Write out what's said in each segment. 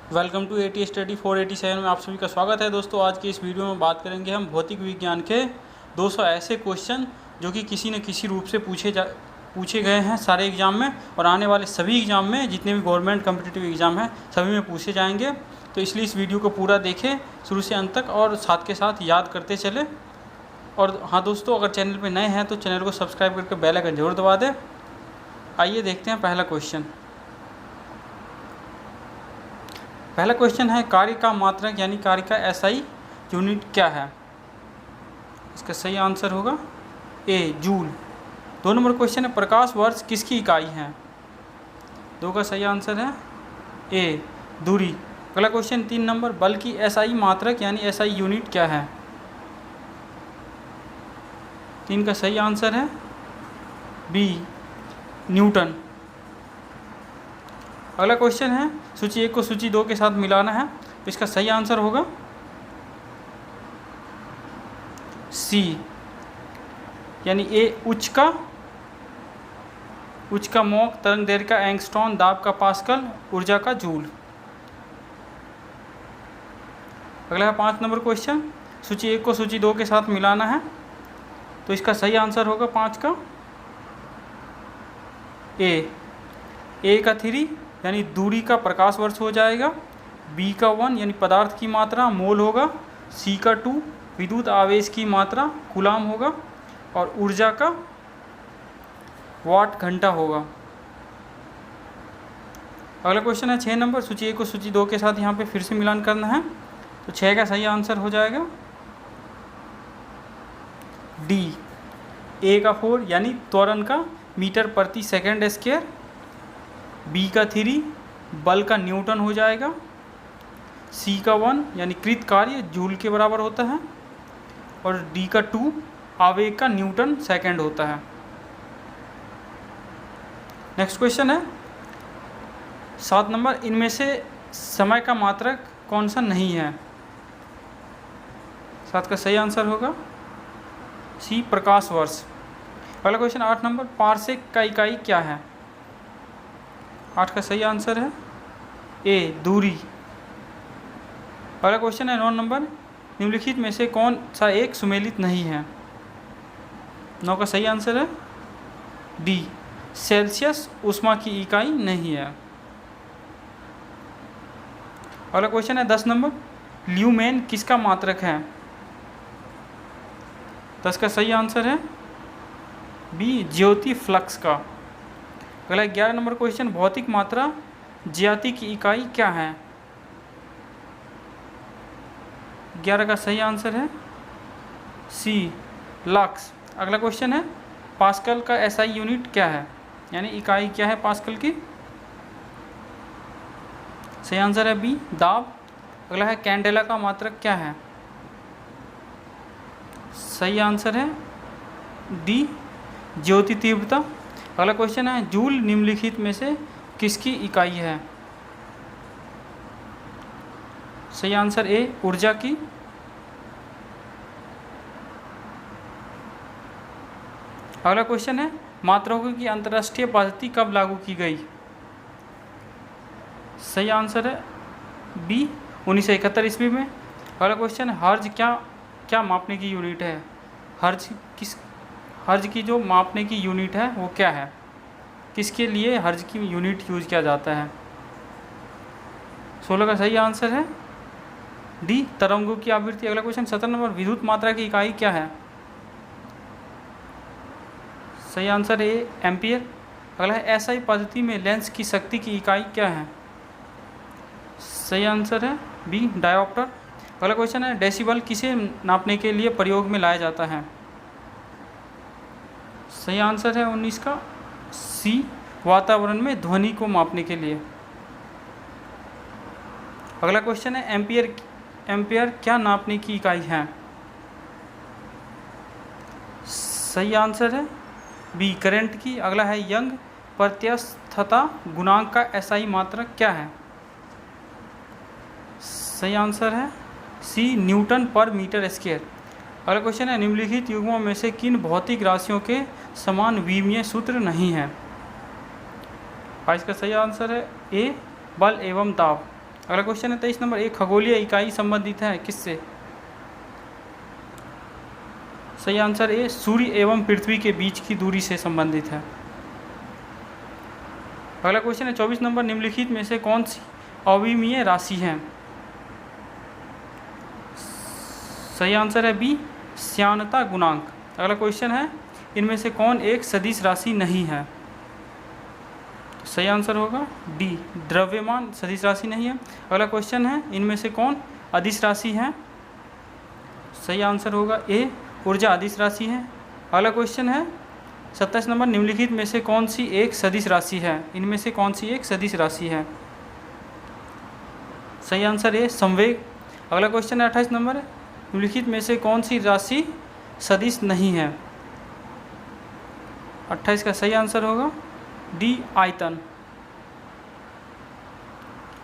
Welcome to eighty study 487 में आप सभी का स्वागत है। दोस्तों, आज की इस वीडियो में बात करेंगे हम भौतिक विज्ञान के 200 ऐसे क्वेश्चन जो कि किसी न किसी रूप से पूछे गए हैं सारे एग्ज़ाम में, और आने वाले सभी एग्ज़ाम में, जितने भी गवर्नमेंट कम्पिटिटिव एग्ज़ाम हैं सभी में पूछे जाएंगे। तो इसलिए इस वीडियो को पूरा देखें शुरू से अंत तक, और साथ के साथ याद करते चले। और हाँ दोस्तों, अगर चैनल पर नए हैं तो चैनल को सब्सक्राइब करके बेल आइकन जरूर दबा दें। आइए देखते हैं पहला क्वेश्चन। पहला क्वेश्चन है, कार्य का मात्रक यानी कार्य का एसआई यूनिट क्या है? इसका सही आंसर होगा ए, जूल। 2 नंबर क्वेश्चन है, प्रकाश वर्ष किसकी इकाई है? 2 का सही आंसर है ए, दूरी। अगला क्वेश्चन 3 नंबर, बल की एसआई मात्रक यानी एसआई यूनिट क्या है? 3 का सही आंसर है बी, न्यूटन। अगला क्वेश्चन है, सूची 1 को सूची 2 के साथ मिलाना है, तो इसका सही आंसर होगा सी, यानी ए, उच्च का मॉक, तरंग दैर्घ्य का एंगस्ट्रॉन, दाब का पास्कल, ऊर्जा का जूल। अगला है 5 नंबर क्वेश्चन, सूची 1 को सूची 2 के साथ मिलाना है, तो इसका सही आंसर होगा 5 का ए का 3 यानी दूरी का प्रकाश वर्ष हो जाएगा, बी का 1 यानी पदार्थ की मात्रा मोल होगा, सी का 2 विद्युत आवेश की मात्रा कूलाम होगा, और ऊर्जा का वाट घंटा होगा। अगला क्वेश्चन है 6 नंबर, सूची 1 को सूची 2 के साथ यहाँ पे फिर से मिलान करना है, तो 6 का सही आंसर हो जाएगा डी, ए का 4 यानी त्वरण का मीटर प्रति सेकंड स्क्वायर, बी का 3 बल का न्यूटन हो जाएगा, सी का 1 यानी कृत कार्य जूल के बराबर होता है, और डी का 2 आवेग का न्यूटन सेकंड होता है। नेक्स्ट क्वेश्चन है 7 नंबर, इनमें से समय का मात्रक कौन सा नहीं है? 7 का सही आंसर होगा सी, प्रकाश वर्ष। अगला क्वेश्चन 8 नंबर, पारसेक का इकाई क्या है? 8 का सही आंसर है ए, दूरी। अगला क्वेश्चन है 9 नंबर, निम्नलिखित में से कौन सा एक सुमेलित नहीं है? 9 का सही आंसर है डी, सेल्सियस ऊष्मा की इकाई नहीं है। अगला क्वेश्चन है 10 नंबर, ल्यूमेन किसका मात्रक है? 10 का सही आंसर है बी, ज्योति फ्लक्स का। अगला 11 नंबर क्वेश्चन, भौतिक मात्रा ज्याति की इकाई क्या है? 11 का सही आंसर है सी, लक्स। अगला क्वेश्चन है, पास्कल का एसआई यूनिट क्या है, यानी इकाई क्या है पास्कल की? सही आंसर है बी, दाब। अगला है, कैंडेला का मात्रक क्या है? सही आंसर है डी, ज्योति तीव्रता। अगला क्वेश्चन है, जूल निम्नलिखित में से किसकी इकाई है? सही आंसर ए, ऊर्जा की। अगला क्वेश्चन है, मात्रकों की अंतर्राष्ट्रीय पद्धति कब लागू की गई? सही आंसर है बी, 1971 ईस्वी में। अगला क्वेश्चन है, हर्ज क्या मापने की यूनिट है? हर्ज की जो मापने की यूनिट है वो क्या है? किसके लिए हर्ज की यूनिट यूज किया जाता है? 16 का सही आंसर है डी, तरंगों की आवृत्ति। अगला क्वेश्चन 17 नंबर, विद्युत मात्रा की इकाई क्या है? सही आंसर है एम्पियर। अगला है, एसआई पद्धति में लेंस की शक्ति की इकाई क्या है? सही आंसर है बी, डायोप्टर। अगला क्वेश्चन है, डेसिबल किसे नापने के लिए प्रयोग में लाया जाता है? सही आंसर है 19 का सी, वातावरण में ध्वनि को मापने के लिए। अगला क्वेश्चन है, एम्पियर क्या नापने की इकाई है? सही आंसर है बी, करंट की। अगला है, यंग प्रत्यस्थता गुणांक का एसआई मात्रक क्या है? सही आंसर है सी, न्यूटन पर मीटर स्क्वायर। अगला क्वेश्चन है, निम्नलिखित युग्मों में से किन भौतिक राशियों के समान विमीय सूत्र नहीं है? इसका सही आंसर है ए, बल एवं दाब। अगला क्वेश्चन है 23 नंबर, एक खगोलीय इकाई संबंधित है किससे? सही आंसर ए, सूर्य एवं पृथ्वी के बीच की दूरी से संबंधित है। अगला क्वेश्चन है 24 नंबर, निम्नलिखित में से कौन सी अविमीय राशि है? सही आंसर है बी, श्यानता गुणांक। अगला क्वेश्चन है, इनमें से कौन एक सदिश राशि नहीं है? सही आंसर होगा डी, द्रव्यमान सदिश राशि नहीं है। अगला क्वेश्चन है, इनमें से कौन अदिश राशि है? सही आंसर होगा ए, ऊर्जा अदिश राशि है। अगला क्वेश्चन है 27 नंबर, निम्नलिखित में से कौन सी एक सदिश राशि है? इनमें से कौन सी एक सदिश राशि है? सही आंसर ए, संवेग। अगला क्वेश्चन है 28 नंबर, निम्नलिखित में से कौन सी राशि सदिश नहीं है? 28 का सही आंसर होगा डी, आयतन।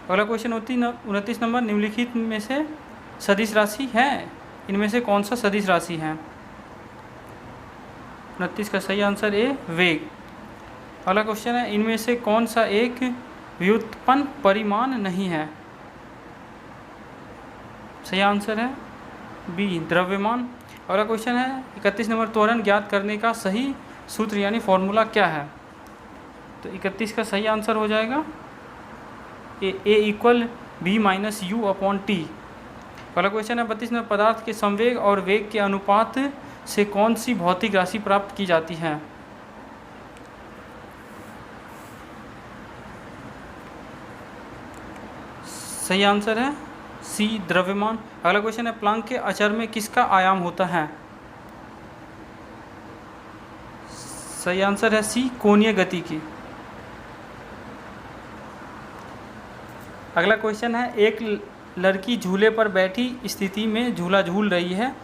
अगला क्वेश्चन 29 नंबर, निम्नलिखित में से सदिश राशि है, इनमें से कौन सा सदिश राशि है? 29 का सही आंसर ए, वेग। अगला क्वेश्चन है, इनमें से कौन सा एक व्युत्पन्न परिमाण नहीं है? सही आंसर है बी, द्रव्यमान। अगला क्वेश्चन है 31 नंबर, त्वरण ज्ञात करने का सही सूत्र यानी फॉर्मूला क्या है? तो 31 का सही आंसर हो जाएगा A equal B minus U upon T. अगला क्वेश्चन है 32 नंबर, पदार्थ के संवेग और वेग के अनुपात से कौन सी भौतिक राशि प्राप्त की जाती है? सही आंसर है सी, द्रव्यमान। अगला क्वेश्चन है, प्लांक के अचर में किसका आयाम होता है? सही आंसर है सी, कोणीय गति की। अगला क्वेश्चन है, एक लड़की झूले पर बैठी स्थिति में झूला झूल रही है,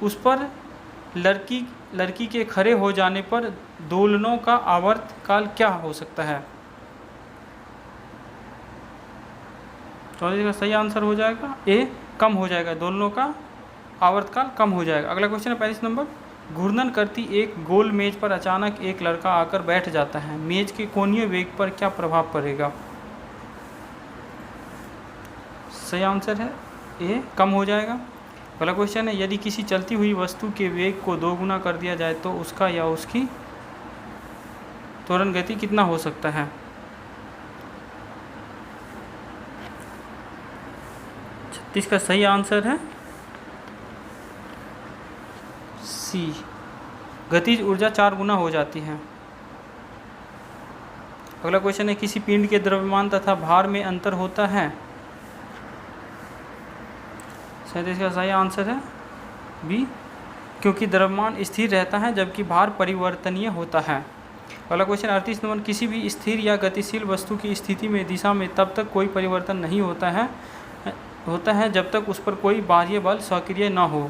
उस पर लड़की के खड़े हो जाने पर दोलनों का आवर्तकाल क्या हो सकता है? तो इसका सही आंसर हो जाएगा ए, कम हो जाएगा, दोलनों का आवर्तकाल कम हो जाएगा। अगला क्वेश्चन है 35 नंबर, घूर्णन करती एक गोल मेज पर अचानक एक लड़का आकर बैठ जाता है, मेज के कोणीय वेग पर क्या प्रभाव पड़ेगा? सही आंसर है ए, कम हो जाएगा। अगला क्वेश्चन है, यदि किसी चलती हुई वस्तु के वेग को 2 गुना कर दिया जाए तो उसका या उसकी त्वरण गति कितना हो सकता है? 36 का सही आंसर है सी, गतिज ऊर्जा 4 गुना हो जाती है। अगला क्वेश्चन है, किसी पिंड के द्रव्यमान तथा भार में अंतर होता है? 37 का सही आंसर है बी, क्योंकि द्रव्यमान स्थिर रहता है जबकि भार परिवर्तनीय होता है। अगला क्वेश्चन 38 नंबर, किसी भी स्थिर या गतिशील वस्तु की स्थिति में दिशा में तब तक कोई परिवर्तन नहीं होता है जब तक उस पर कोई बाह्य बल सक्रिय न हो।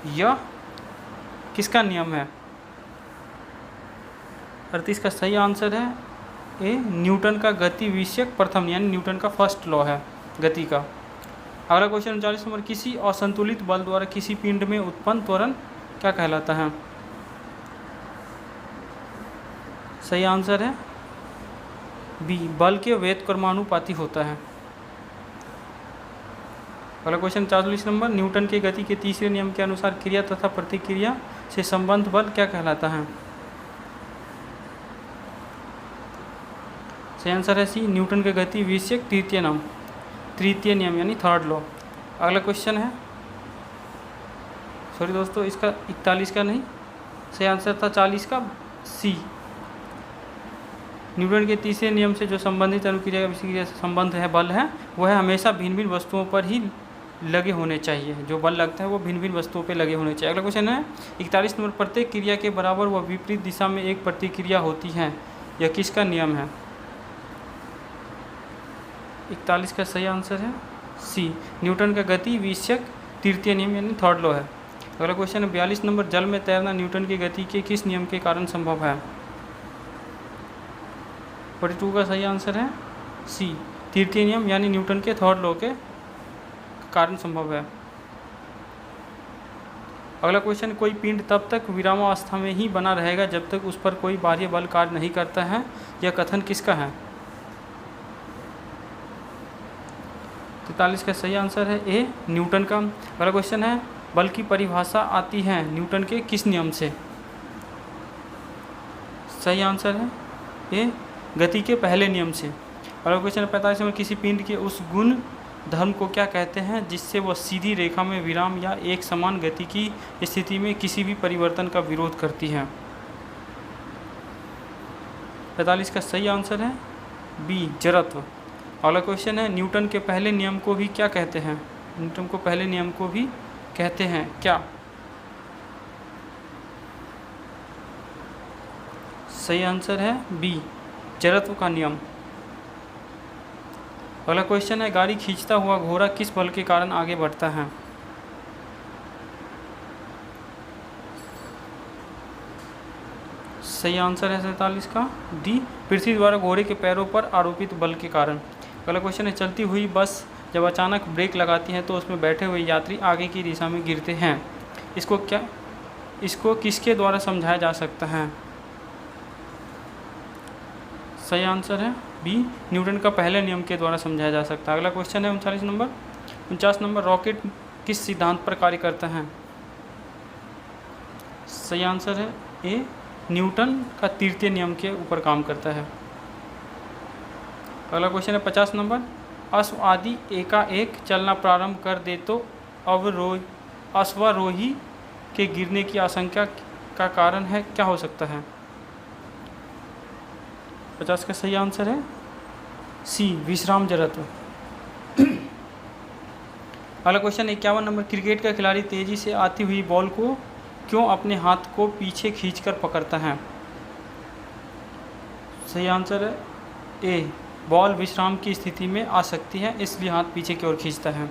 यह किसका नियम है? 38 का सही आंसर है ए, न्यूटन का गति विषयक प्रथम यानी न्यूटन का फर्स्ट लॉ है गति का। अगला क्वेश्चन 39 नंबर, किसी असंतुलित बल द्वारा किसी पिंड में उत्पन्न त्वरण क्या कहलाता है? सही आंसर है बी, बल के व्युत्क्रमानुपाती होता है। अगला क्वेश्चन 40 नंबर, न्यूटन के गति के तीसरे नियम के अनुसार क्रिया तथा प्रतिक्रिया से संबंध बल क्या कहलाता है? सही आंसर है सी, न्यूटन के गति विषयक तृतीय नियम यानी थर्ड लॉ। अगला क्वेश्चन है, सॉरी दोस्तों, इसका 41 का नहीं, सही आंसर था 40 का सी, न्यूटन के तीसरे नियम से जो संबंधित अनुक्रिया विक्रिया से संबंध है बल है, वह है हमेशा भिन्न भिन्न वस्तुओं पर ही लगे होने चाहिए। जो बल लगता है वो भिन्न भिन्न वस्तुओं पर लगे होने चाहिए। अगला क्वेश्चन है 41 नंबर, प्रत्येक क्रिया के बराबर व विपरीत दिशा में एक प्रतिक्रिया होती है, यह किसका नियम है? 41 का सही आंसर है सी, न्यूटन का गति विषयक तृतीय नियम यानी थर्ड लॉ है। अगला क्वेश्चन है 42 नंबर, जल में तैरना न्यूटन की गति के किस नियम के कारण संभव है? 42 का सही आंसर है सी, तृतीय नियम यानी न्यूटन के थर्ड लॉ के कारण संभव है। अगला क्वेश्चन, कोई पिंड तब तक विरामावस्था में ही बना रहेगा जब तक उस पर कोई बाह्य बल कार्य नहीं करता है, यह कथन किसका है? 43 का सही आंसर है ए न्यूटन का। अगला क्वेश्चन है बल की परिभाषा आती है न्यूटन के किस नियम से? सही आंसर है ए गति के पहले नियम से। अगला क्वेश्चन है 45 में किसी पिंड के उस गुण धर्म को क्या कहते हैं जिससे वह सीधी रेखा में विराम या एक समान गति की स्थिति में किसी भी परिवर्तन का विरोध करती है? 45 का सही आंसर है बी जड़त्व। अगला क्वेश्चन है न्यूटन के पहले नियम को भी क्या कहते हैं? न्यूटन को पहले नियम को भी कहते हैं क्या? सही आंसर है बी जड़त्व का नियम। अगला क्वेश्चन है गाड़ी खींचता हुआ घोड़ा किस बल के कारण आगे बढ़ता है? सही आंसर है 47 का डी पृथ्वी द्वारा घोड़े के पैरों पर आरोपित बल के कारण। अगला क्वेश्चन है चलती हुई बस जब अचानक ब्रेक लगाती है तो उसमें बैठे हुए यात्री आगे की दिशा में गिरते हैं। इसको किसके द्वारा समझाया जा सकता है? सही आंसर है बी न्यूटन का पहले नियम के द्वारा समझाया जा सकता है। अगला क्वेश्चन है 49 नंबर रॉकेट किस सिद्धांत पर कार्य करता है? सही आंसर है ए न्यूटन का तृतीय नियम के ऊपर काम करता है। अगला क्वेश्चन है 50 नंबर अश्व आदि एकाएक चलना प्रारंभ कर दे तो अश्वारोही के गिरने की आशंका का कारण है क्या हो सकता है? 50 का सही आंसर है सी विश्राम जड़त्व। अगला क्वेश्चन 51 नंबर क्रिकेट का खिलाड़ी तेजी से आती हुई बॉल को क्यों अपने हाथ को पीछे खींचकर पकड़ता है? सही आंसर है ए बॉल विश्राम की स्थिति में आ सकती है इसलिए हाथ पीछे की ओर खींचता है।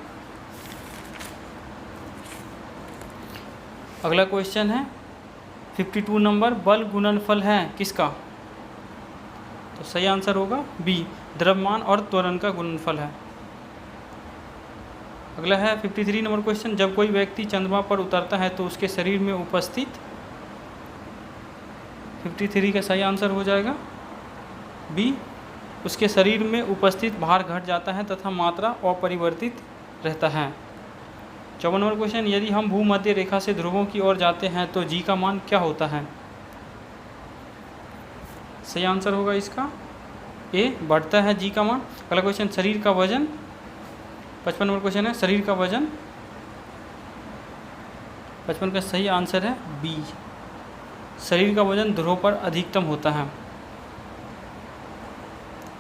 अगला क्वेश्चन है 52 नंबर बल गुणनफल है किसका? तो सही आंसर होगा बी द्रव्यमान और त्वरण का गुणनफल है। अगला है 53 नंबर क्वेश्चन जब कोई व्यक्ति चंद्रमा पर उतरता है तो उसके शरीर में उपस्थित 53 का सही आंसर हो जाएगा बी उसके शरीर में उपस्थित भार घट जाता है तथा मात्रा अपरिवर्तित रहता है। 54 नंबर क्वेश्चन यदि हम भूमध्य रेखा से ध्रुवों की ओर जाते हैं तो जी का मान क्या होता है? सही आंसर होगा इसका ए बढ़ता है जी का मान। अगला क्वेश्चन शरीर का वजन 55 नंबर क्वेश्चन है शरीर का वजन 55 का सही आंसर है बी शरीर का वजन ध्रुव पर अधिकतम होता है।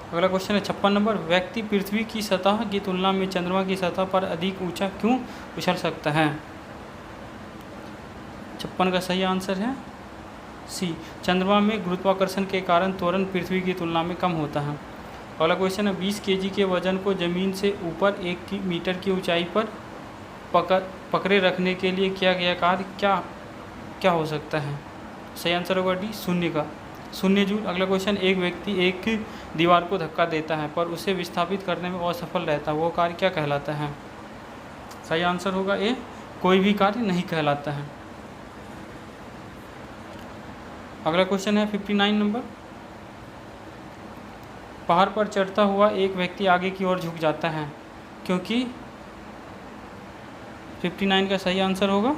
अगला क्वेश्चन है 56 नंबर व्यक्ति पृथ्वी की सतह की तुलना में चंद्रमा की सतह पर अधिक ऊंचा क्यों उछल सकता है? 56 का सही आंसर है सी चंद्रमा में गुरुत्वाकर्षण के कारण त्वरण पृथ्वी की तुलना में कम होता है। अगला क्वेश्चन है 20 kg के वजन को ज़मीन से ऊपर 1 मीटर की ऊंचाई पर पकड़े रखने के लिए किया गया कार्य क्या हो सकता है? सही आंसर होगा डी शून्य जूल। अगला क्वेश्चन एक व्यक्ति एक दीवार को धक्का देता है पर उसे विस्थापित करने में असफल रहता है वो कार्य क्या कहलाता है? सही आंसर होगा ए कोई भी कार्य नहीं कहलाता है। अगला क्वेश्चन है 59 नंबर पहाड़ पर चढ़ता हुआ एक व्यक्ति आगे की ओर झुक जाता है क्योंकि 59 का सही आंसर होगा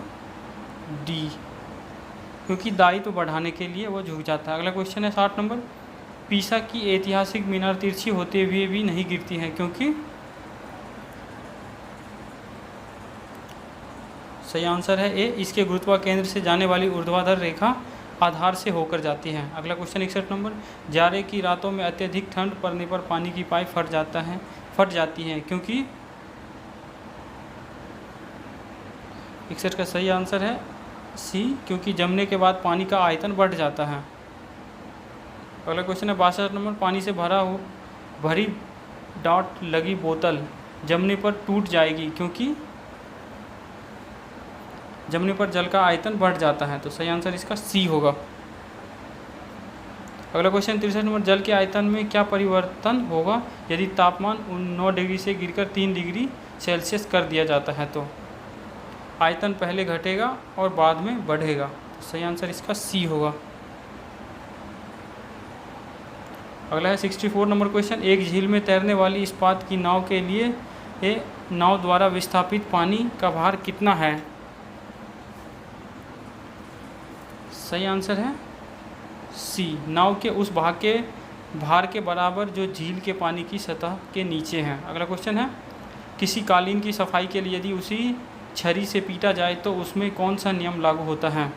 डी क्योंकि दायित्व बढ़ाने के लिए वो झुक जाता है। अगला क्वेश्चन है 60 नंबर पीसा की ऐतिहासिक मीनार तिरछी होते हुए भी नहीं गिरती है क्योंकि? सही आंसर है ए इसके गुरुत्वाकेंद्र से जाने वाली ऊर्ध्वाधर रेखा आधार से होकर जाती है। अगला क्वेश्चन 61 नंबर जाड़े की रातों में अत्यधिक ठंड पड़ने पर पानी की पाइप फट जाती है क्योंकि? 61 का सही आंसर है सी क्योंकि जमने के बाद पानी का आयतन बढ़ जाता है। अगला क्वेश्चन है 62 नंबर पानी से भरी डॉट लगी बोतल जमने पर टूट जाएगी क्योंकि? जमने पर जल का आयतन बढ़ जाता है तो सही आंसर इसका सी होगा। अगला क्वेश्चन 63 नंबर जल के आयतन में क्या परिवर्तन होगा यदि तापमान 9 डिग्री से गिरकर 3 डिग्री सेल्सियस कर दिया जाता है? तो आयतन पहले घटेगा और बाद में बढ़ेगा तो सही आंसर इसका सी होगा। अगला है 64 नंबर क्वेश्चन एक झील में तैरने वाली इस्पात की नाव के लिए ए, नाव द्वारा विस्थापित पानी का भार कितना है? सही आंसर है सी, नाव के उस भाग के भार के बराबर जो झील के पानी की सतह के नीचे है। अगला क्वेश्चन है, किसी कालीन की सफाई के लिए यदि उसी छरी से पीटा जाए तो उसमें कौन सा नियम लागू होता है?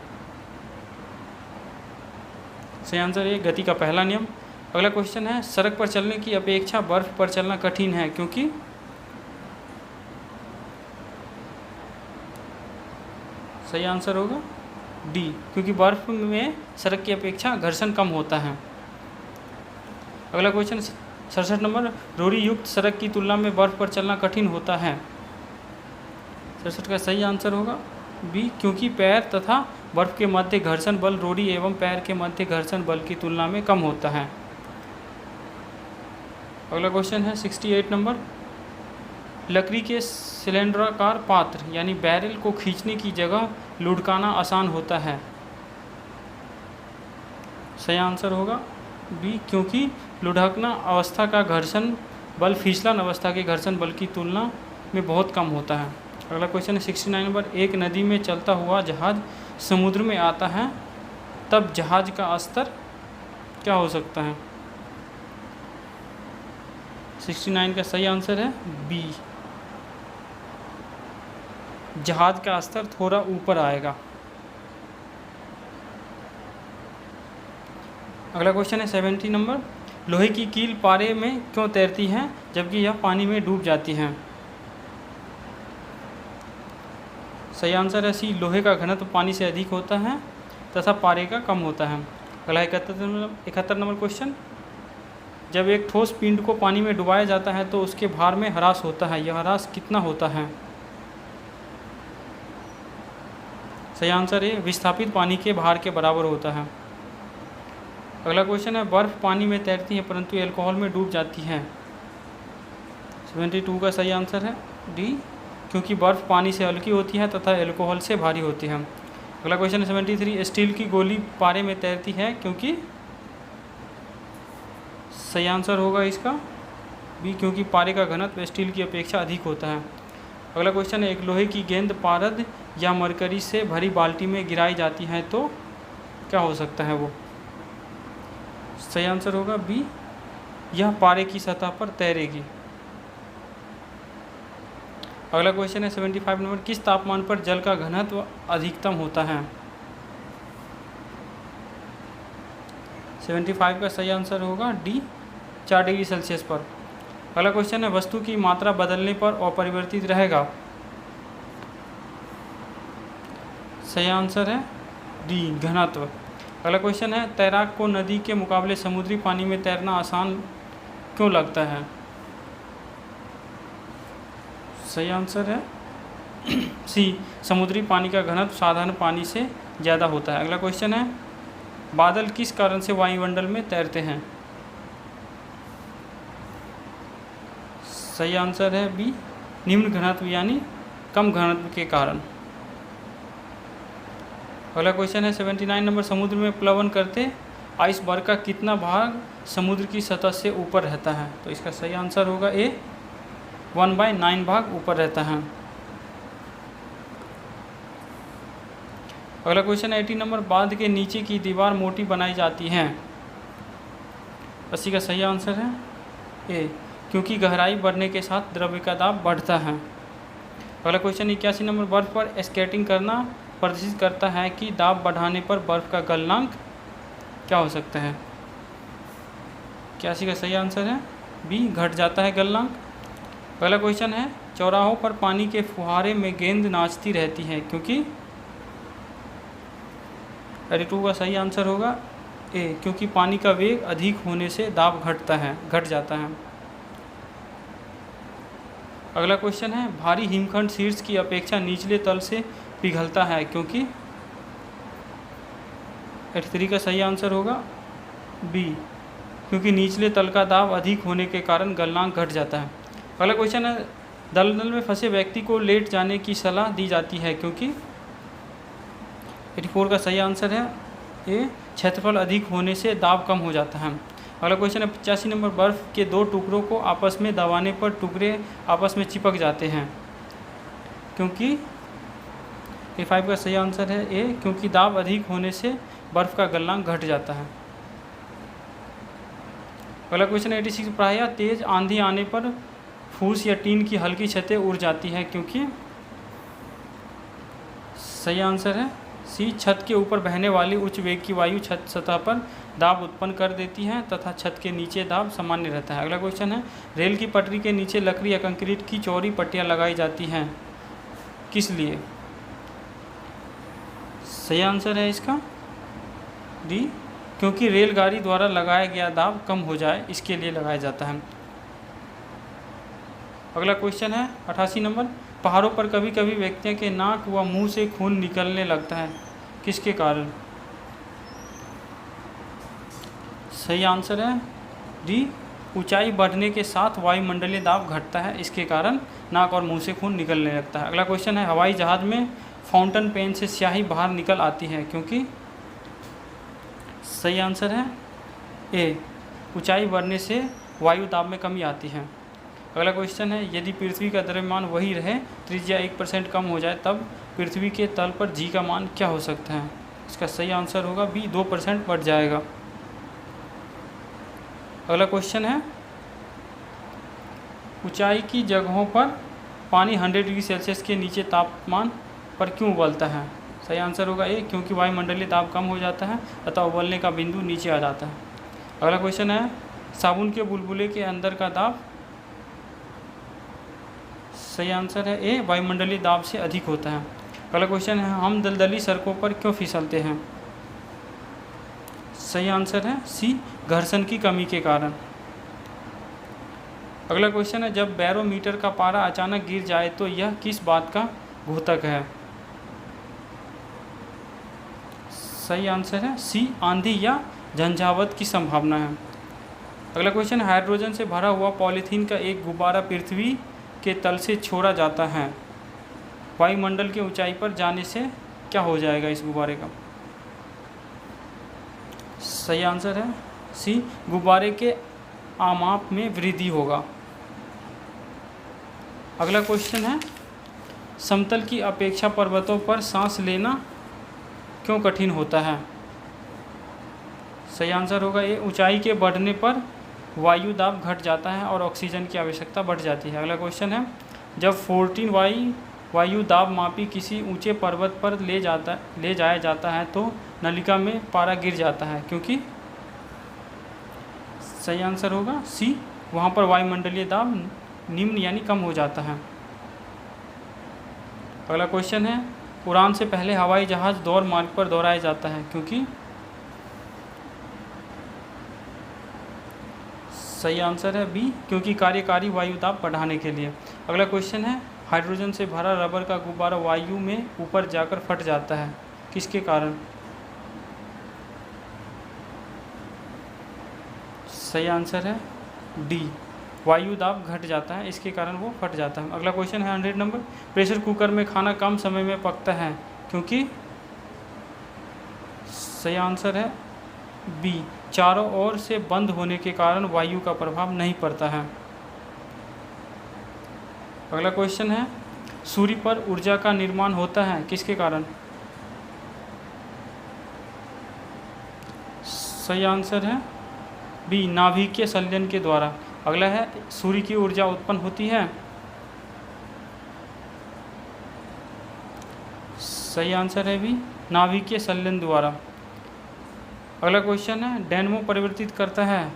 सही आंसर है गति का पहला नियम। अगला क्वेश्चन है, सड़क पर चलने की अपेक्षा बर्फ पर चलना कठिन है क्योंकि? सही आंसर होगा डी, क्योंकि बर्फ में सड़क की अपेक्षा घर्षण कम होता है। अगला क्वेश्चन 67 नंबर, रोड़ी युक्त सड़क की तुलना में बर्फ पर चलना कठिन होता है। 67 का सही आंसर होगा बी, क्योंकि पैर तथा बर्फ के मध्य घर्षण बल रोड़ी एवं पैर के मध्य घर्षण बल की तुलना में कम होता है। अगला क्वेश्चन है 68 नंबर, लकड़ी के सिलेंडराकार पात्र यानी बैरल को खींचने की जगह लुढ़काना आसान होता है। सही आंसर होगा बी, क्योंकि लुढ़कना अवस्था का घर्षण बल फिसलन अवस्था के घर्षण बल की तुलना में बहुत कम होता है। अगला क्वेश्चन है 69 नंबर, एक नदी में चलता हुआ जहाज समुद्र में आता है तब जहाज का स्तर क्या हो सकता है? 69 का सही आंसर है बी, जहाज का स्तर थोड़ा ऊपर आएगा। अगला क्वेश्चन है 70 नंबर, लोहे की कील पारे में क्यों तैरती है जबकि यह पानी में डूब जाती है? सही आंसर है सी, लोहे का घनत्व पानी से अधिक होता है तथा पारे का कम होता है। अगला 71 नंबर क्वेश्चन, जब एक ठोस पिंड को पानी में डुबाया जाता है तो उसके भार में ह्रास होता है, यह ह्रास कितना होता है? सही आंसर है विस्थापित पानी के भार के बराबर होता है। अगला क्वेश्चन है, बर्फ़ पानी में तैरती है परंतु एल्कोहल में डूब जाती है। 72 का सही आंसर है डी, क्योंकि बर्फ़ पानी से हल्की होती है तथा एल्कोहल से भारी होती है। अगला क्वेश्चन है 73, स्टील की गोली पारे में तैरती है क्योंकि? सही आंसर होगा इसका बी, क्योंकि पारे का घनत्व स्टील की अपेक्षा अधिक होता है। अगला क्वेश्चन है, एक लोहे की गेंद पारद या मरकरी से भरी बाल्टी में गिराई जाती है तो क्या हो सकता है वो? सही आंसर होगा बी, यह पारे की सतह पर तैरेगी। अगला क्वेश्चन है 75 नंबर, किस तापमान पर जल का घनत्व अधिकतम होता है? 75 का सही आंसर होगा डी, 4 डिग्री सेल्सियस पर। अगला क्वेश्चन है, वस्तु की मात्रा बदलने पर अपरिवर्तित रहेगा। सही आंसर है डी, घनत्व। अगला क्वेश्चन है, तैराक को नदी के मुकाबले समुद्री पानी में तैरना आसान क्यों लगता है? सही आंसर है सी, समुद्री पानी का घनत्व साधारण पानी से ज़्यादा होता है। अगला क्वेश्चन है, बादल किस कारण से वायुमंडल में तैरते हैं? सही आंसर है बी, निम्न घनत्व यानी कम घनत्व के कारण। अगला क्वेश्चन है 79 नंबर, समुद्र में प्लवन करते आइसबर्ग का कितना भाग समुद्र की सतह से ऊपर रहता है? तो इसका सही आंसर होगा ए, 1/9 भाग ऊपर रहता है। अगला क्वेश्चन है 80 नंबर, बांध के नीचे की दीवार मोटी बनाई जाती है। 80 का सही आंसर है ए, क्योंकि गहराई बढ़ने के साथ द्रव्य का दाब बढ़ता है। अगला क्वेश्चन 81 नंबर, बर्फ पर स्केटिंग करना प्रदर्शित करता है कि दाब बढ़ाने पर बर्फ का गलनांक क्या हो सकता है? 81 का सही आंसर है बी, घट जाता है गलनांक। अगला क्वेश्चन है, चौराहों पर पानी के फुहारे में गेंद नाचती रहती है क्योंकि? 82 का सही आंसर होगा ए, क्योंकि पानी का वेग अधिक होने से दाब घट जाता है। अगला क्वेश्चन है, भारी हिमखंड शीर्ष की अपेक्षा निचले तल से पिघलता है क्योंकि? 83 का सही आंसर होगा बी, क्योंकि निचले तल का दाब अधिक होने के कारण गलनांक घट जाता है। अगला क्वेश्चन है, दलदल में फंसे व्यक्ति को लेट जाने की सलाह दी जाती है क्योंकि? 84 का सही आंसर है ए, क्षेत्रफल अधिक होने से दाब कम हो जाता है। अगला क्वेश्चन है 85 नंबर, बर्फ़ के दो टुकड़ों को आपस में दबाने पर टुकड़े आपस में चिपक जाते हैं क्योंकि A5 का सही आंसर है ए, क्योंकि दाब अधिक होने से बर्फ़ का गलनांक घट जाता है। अगला क्वेश्चन है 86, प्रायः तेज आंधी आने पर फूस या टीन की हल्की छतें उड़ जाती है क्योंकि सही आंसर है सी, छत के ऊपर बहने वाली उच्च वेग की वायु छत सतह पर दाब उत्पन्न कर देती है तथा छत के नीचे दाब सामान्य रहता है। अगला क्वेश्चन है रेल की पटरी के नीचे लकड़ी या कंक्रीट की चौड़ी पट्टियां लगाई जाती हैं, किस लिए? सही आंसर है इसका डी, क्योंकि रेलगाड़ी द्वारा लगाया गया दाब कम हो जाए, इसके लिए लगाया जाता है। अगला क्वेश्चन है 88 नंबर, पहाड़ों पर कभी कभी व्यक्तियों के नाक व मुंह से खून निकलने लगता है, किसके कारण? सही आंसर है डी, ऊंचाई बढ़ने के साथ वायुमंडलीय दाब घटता है, इसके कारण नाक और मुंह से खून निकलने लगता है। अगला क्वेश्चन है हवाई जहाज़ में फाउंटेन पेन से स्याही बाहर निकल आती है क्योंकि? सही आंसर है ए, ऊंचाई बढ़ने से वायु दाब में कमी आती है। अगला क्वेश्चन है यदि पृथ्वी का द्रव्यमान वही रहे, त्रिज्या 1% कम हो जाए, तब पृथ्वी के तल पर जी का मान क्या हो सकता है? इसका सही आंसर होगा बी, 2% बढ़ जाएगा। अगला क्वेश्चन है ऊंचाई की जगहों पर पानी 100 डिग्री सेल्सियस के नीचे तापमान पर क्यों उबलता है? सही आंसर होगा ए, क्योंकि वायुमंडलीय दाब कम हो जाता है अतः उबलने का बिंदु नीचे आ जाता है। अगला क्वेश्चन है साबुन के बुलबुले के अंदर का दाब? सही आंसर है ए, वायुमंडलीय दाब से अधिक होता है। अगला क्वेश्चन है हम दलदली सड़कों पर क्यों फिसलते हैं? सही आंसर है सी, घर्षण की कमी के कारण। अगला क्वेश्चन है जब बैरोमीटर का पारा अचानक गिर जाए तो यह किस बात का घोतक है? सही आंसर है सी, आंधी या झंझावात की संभावना है। अगला क्वेश्चन है हाइड्रोजन से भरा हुआ पॉलीथीन का एक गुब्बारा पृथ्वी के तल से छोड़ा जाता है, वायुमंडल की ऊंचाई पर जाने से क्या हो जाएगा इस गुब्बारे का? सही आंसर है सी, गुब्बारे के आमाप में वृद्धि होगा। अगला क्वेश्चन है समतल की अपेक्षा पर्वतों पर सांस लेना क्यों कठिन होता है? सही आंसर होगा ए, ऊंचाई के बढ़ने पर वायु दाब घट जाता है और ऑक्सीजन की आवश्यकता बढ़ जाती है। अगला क्वेश्चन है जब 14 वायु दाब मापी किसी ऊंचे पर्वत पर ले जाया जाता है तो नलिका में पारा गिर जाता है क्योंकि? सही आंसर होगा सी, वहाँ पर वायुमंडलीय दाब निम्न यानी कम हो जाता है। अगला क्वेश्चन है उड़ान से पहले हवाई जहाज़ दौड़ मार्ग पर दौड़ाया जाता है क्योंकि? सही आंसर है बी, क्योंकि कार्यकारी वायु दाब बढ़ाने के लिए। अगला क्वेश्चन है हाइड्रोजन से भरा रबर का गुब्बारा वायु में ऊपर जाकर फट जाता है, किसके कारण? सही आंसर है डी, वायु दाब घट जाता है, इसके कारण वो फट जाता है। अगला क्वेश्चन है 100 नंबर, प्रेशर कुकर में खाना कम समय में पकता है क्योंकि? सही आंसर है बी, चारों ओर से बंद होने के कारण वायु का प्रभाव नहीं पड़ता है। अगला क्वेश्चन है सूर्य पर ऊर्जा का निर्माण होता है, किसके कारण? सही आंसर है बी, नाभिकीय संलयन के द्वारा। अगला है सूर्य की ऊर्जा उत्पन्न होती है? सही आंसर है बी, नाभिकीय संलयन द्वारा। अगला क्वेश्चन है डायनेमो परिवर्तित करता है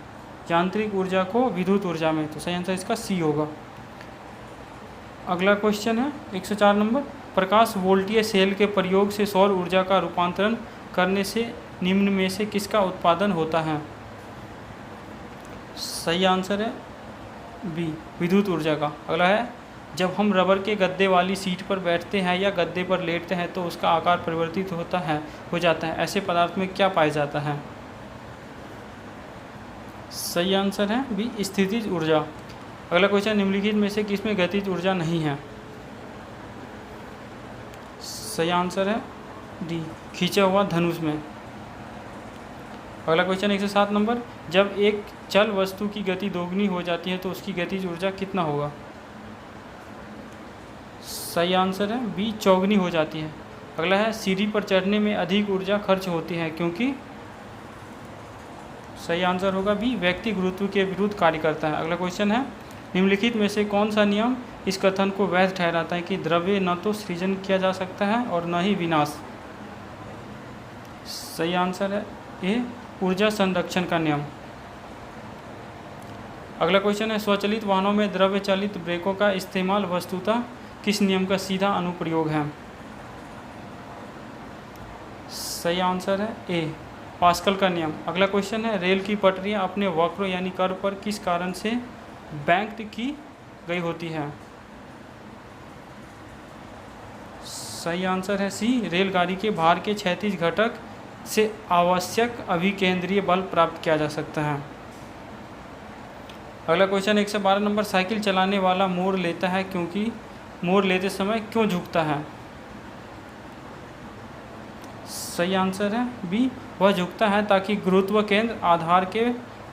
यांत्रिक ऊर्जा को विद्युत ऊर्जा में, तो सही आंसर इसका सी होगा। अगला क्वेश्चन है 104 नंबर, प्रकाश वोल्टीय सेल के प्रयोग से सौर ऊर्जा का रूपांतरण करने से निम्न में से किसका उत्पादन होता है? सही आंसर है बी, विद्युत ऊर्जा का। अगला है जब हम रबर के गद्दे वाली सीट पर बैठते हैं या गद्दे पर लेटते हैं तो उसका आकार परिवर्तित हो जाता है, ऐसे पदार्थ में क्या पाया जाता है? सही आंसर है बी, स्थितिज ऊर्जा। अगला क्वेश्चन निम्नलिखित में से किसमें गतिज ऊर्जा नहीं है? सही आंसर है डी, खींचा हुआ धनुष में। अगला क्वेश्चन 107 नंबर, जब एक चल वस्तु की गति दोगुनी हो जाती है तो उसकी गतिज ऊर्जा कितना होगा? सही आंसर है बी, चौगुनी हो जाती है। अगला है, सीढ़ी पर चढ़ने में अधिक ऊर्जा खर्च होती है क्योंकि? सही आंसर होगा बी, व्यक्ति गुरुत्व के विरुद्ध कार्य करता है। अगला क्वेश्चन है, निम्नलिखित में से कौन सा नियम इस कथन को वैध ठहराता है कि द्रव्य न तो सृजन किया जा सकता है और न ही विनाश? सही आंसर है ए, ऊर्जा संरक्षण का नियम। अगला क्वेश्चन है, स्वचालित वाहनों में द्रव्य चालित ब्रेकों का इस्तेमाल वस्तुतः किस नियम का सीधा अनुप्रयोग है? सही आंसर है ए, पास्कल का नियम। अगला क्वेश्चन है, रेल की पटरियां अपने वक्रों यानी कर्व पर किस कारण से बैंक्ड की गई होती है? सही आंसर है सी, रेलगाड़ी के भार के क्षैतिज घटक से आवश्यक अभिकेंद्रीय बल प्राप्त किया जा सकता है। अगला क्वेश्चन 112 नंबर, साइकिल चलाने वाला मोड़ लेता है क्योंकि मोड़ लेते समय क्यों झुकता है? सही आंसर है बी, वह झुकता है ताकि गुरुत्व केंद्र आधार के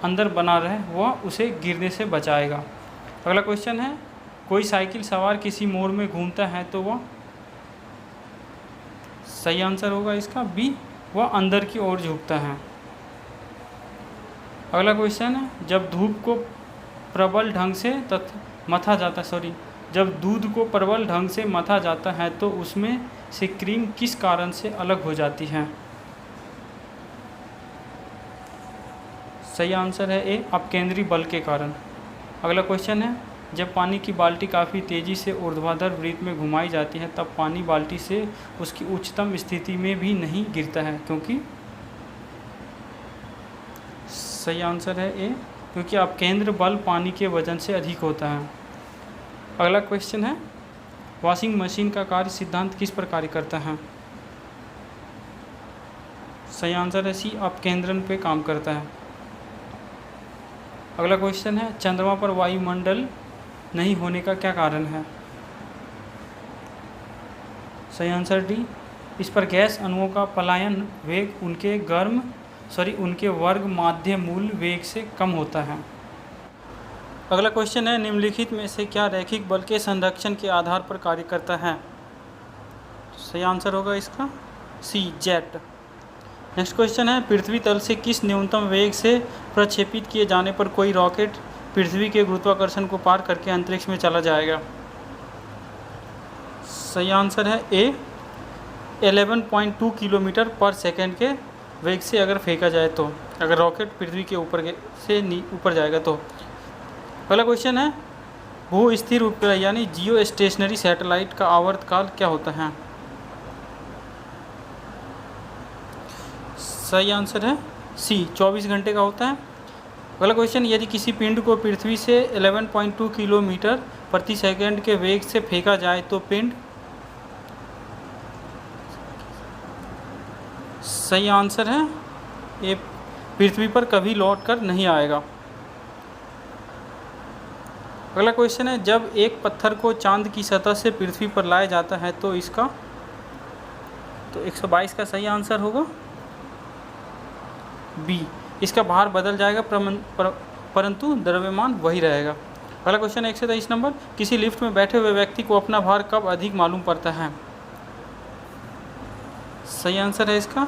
अंदर बना रहे, वह उसे गिरने से बचाएगा। अगला क्वेश्चन है, कोई साइकिल सवार किसी मोड़ में घूमता है तो वह? सही आंसर होगा इसका बी, वह अंदर की ओर झुकता है। अगला क्वेश्चन है, जब धूप को प्रबल ढंग से जब दूध को प्रबल ढंग से मथा जाता है तो उसमें से क्रीम किस कारण से अलग हो जाती है? सही आंसर है ए, अपकेंद्री बल के कारण। अगला क्वेश्चन है, जब पानी की बाल्टी काफ़ी तेज़ी से ऊर्ध्वाधर वृत्त में घुमाई जाती है तब पानी बाल्टी से उसकी उच्चतम स्थिति में भी नहीं गिरता है क्योंकि? सही आंसर है ए, क्योंकि अपकेंद्र बल पानी के वजन से अधिक होता है। अगला क्वेश्चन है, वॉशिंग मशीन का कार्य सिद्धांत किस प्रकार करता है? सही आंसर है सी, अपकेंद्रण पे काम करता है। अगला क्वेश्चन है, चंद्रमा पर वायुमंडल नहीं होने का क्या कारण है? सही आंसर डी, इस पर गैस अणुओं का पलायन वेग उनके वर्ग माध्य मूल वेग से कम होता है। अगला क्वेश्चन है, निम्नलिखित में से क्या रैखिक बल के संरक्षण के आधार पर कार्य करता है? सही आंसर होगा इसका सी, जेट। नेक्स्ट क्वेश्चन है, पृथ्वी तल से किस न्यूनतम वेग से प्रक्षेपित किए जाने पर कोई रॉकेट पृथ्वी के गुरुत्वाकर्षण को पार करके अंतरिक्ष में चला जाएगा? सही आंसर है ए, 11.2 किलोमीटर पर सेकेंड के वेग से अगर फेंका जाए तो, अगर रॉकेट पृथ्वी के ऊपर जाएगा तो। अगला क्वेश्चन है, भू स्थिर उपग्रह यानी जियो स्टेशनरी सैटेलाइट का आवर्तकाल क्या होता है? सही आंसर है सी, 24 घंटे का होता है। अगला क्वेश्चन, यदि किसी पिंड को पृथ्वी से 11.2 किलोमीटर प्रति सेकंड के वेग से फेंका जाए तो पिंड? सही आंसर है ये, पृथ्वी पर कभी लौट कर नहीं आएगा। अगला क्वेश्चन है, जब एक पत्थर को चांद की सतह से पृथ्वी पर लाया जाता है तो इसका? तो 122 का सही आंसर होगा बी, इसका भार बदल जाएगा परंतु द्रव्यमान वही रहेगा। अगला क्वेश्चन 123 नंबर, किसी लिफ्ट में बैठे हुए व्यक्ति को अपना भार कब अधिक मालूम पड़ता है? सही आंसर है इसका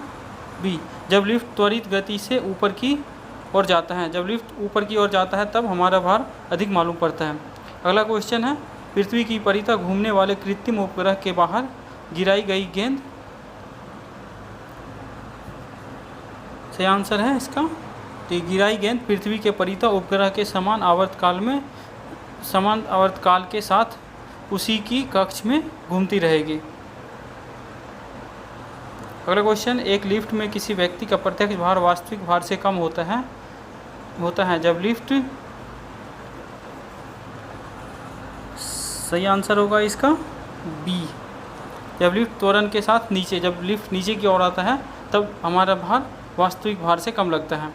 बी, जब लिफ्ट त्वरित गति से ऊपर की ओर जाता है। जब लिफ्ट ऊपर की ओर जाता है तब हमारा भार अधिक मालूम पड़ता है। अगला क्वेश्चन है, पृथ्वी की परितः घूमने वाले कृत्रिम उपग्रह के बाहर गिराई गई गेंद? सही आंसर है इसका, तो गिराई गेंद पृथ्वी के परितः उपग्रह के समान आवर्तकाल के साथ उसी की कक्ष में घूमती रहेगी। अगला क्वेश्चन, एक लिफ्ट में किसी व्यक्ति का प्रत्यक्ष भार वास्तविक भार से कम होता है जब लिफ्ट? सही आंसर होगा इसका बी, जब लिफ्ट त्वरण के साथ जब लिफ्ट नीचे की ओर आता है तब हमारा भार वास्तविक भार से कम लगता है।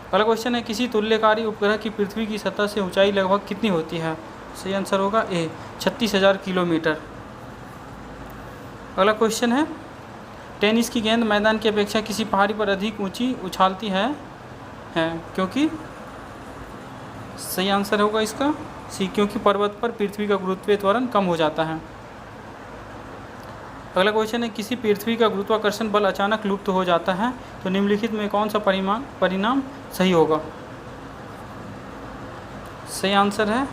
अगला क्वेश्चन है, किसी तुल्यकारी उपग्रह की पृथ्वी की सतह से ऊंचाई लगभग कितनी होती है? सही आंसर होगा ए, 36,000 किलोमीटर। अगला क्वेश्चन है, टेनिस की गेंद मैदान की अपेक्षा किसी पहाड़ी पर अधिक ऊंची उछालती है है, क्योंकि सही आंसर होगा इसका सी, क्योंकि पर्वत पर पृथ्वी का गुरुत्वीय त्वरण कम हो जाता है। अगला क्वेश्चन है, किसी पृथ्वी का गुरुत्वाकर्षण बल अचानक लुप्त हो जाता है तो निम्नलिखित में कौन सा परिणाम सही होगा। सही आंसर है